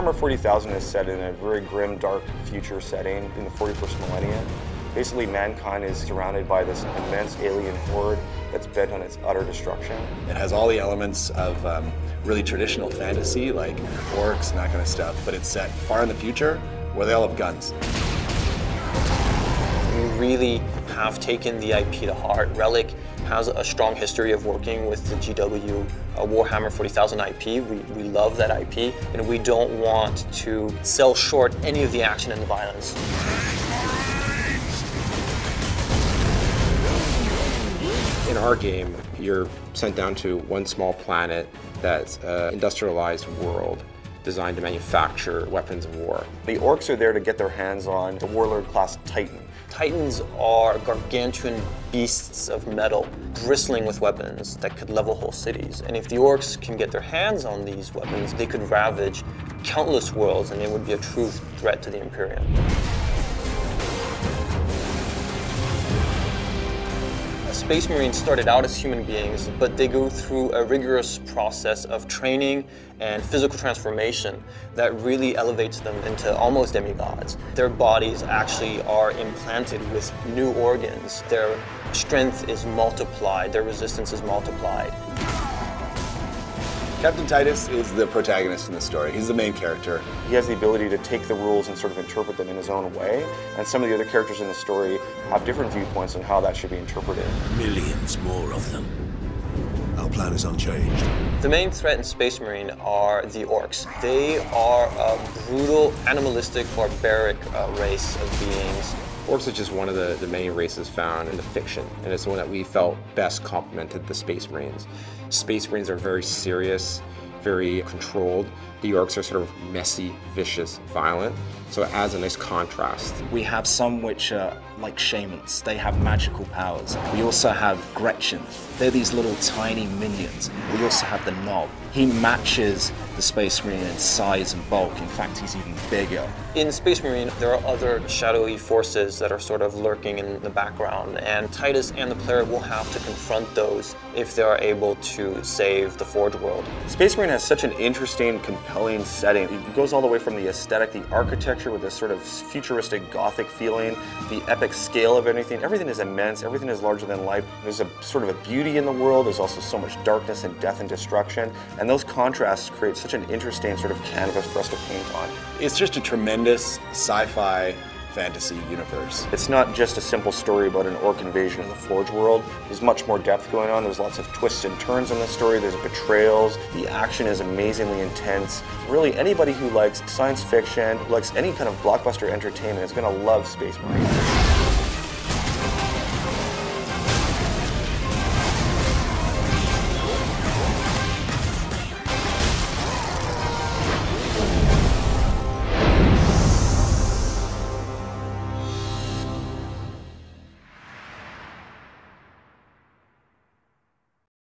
Warhammer 40,000 is set in a very grim, dark future setting in the 41st millennium. Basically, mankind is surrounded by this immense alien horde that's bent on its utter destruction. It has all the elements of really traditional fantasy, like orcs and that kind of stuff, but it's set far in the future where they all have guns. We really have taken the IP to heart. Relic has a strong history of working with the GW Warhammer 40,000 IP. We love that IP, and we don't want to sell short any of the action and the violence. In our game, you're sent down to one small planet that's an industrialized world designed to manufacture weapons of war. The orcs are there to get their hands on the warlord class Titan. Titans are gargantuan beasts of metal, bristling with weapons that could level whole cities. And if the orcs can get their hands on these weapons, they could ravage countless worlds, and they would be a true threat to the Imperium. Space Marines started out as human beings, but they go through a rigorous process of training and physical transformation that really elevates them into almost demigods. Their bodies actually are implanted with new organs. Their strength is multiplied, their resistance is multiplied. Captain Titus is the protagonist in the story. He's the main character. He has the ability to take the rules and sort of interpret them in his own way, and some of the other characters in the story have different viewpoints on how that should be interpreted. Millions more of them. Our plan is unchanged. The main threat in Space Marine are the orcs. They are a brutal, animalistic, barbaric race of beings. Orcs is just one of the many races found in the fiction, and it's the one that we felt best complemented the Space Marines. Space Marines are very serious, very controlled. The orcs are sort of messy, vicious, violent, so it adds a nice contrast. We have some which are like shamans. They have magical powers. We also have Gretchen. They're these little tiny minions. We also have the Knob. He matches the Space Marine in size and bulk. In fact, he's even bigger. In Space Marine, there are other shadowy forces that are sort of lurking in the background, and Titus and the player will have to confront those if they are able to save the Forge world. Space Marine has such an interesting, compelling setting. It goes all the way from the aesthetic, the architecture with this sort of futuristic Gothic feeling, the epic scale of anything. Everything is immense, everything is larger than life. There's a sort of a beauty in the world, there's also so much darkness and death and destruction, and those contrasts create such an interesting sort of canvas for us to paint on. It's just a tremendous sci-fi fantasy universe. It's not just a simple story about an orc invasion of the Forge world. There's much more depth going on. There's lots of twists and turns in the story. There's betrayals. The action is amazingly intense. Really, anybody who likes science fiction, who likes any kind of blockbuster entertainment is going to love Space Marine.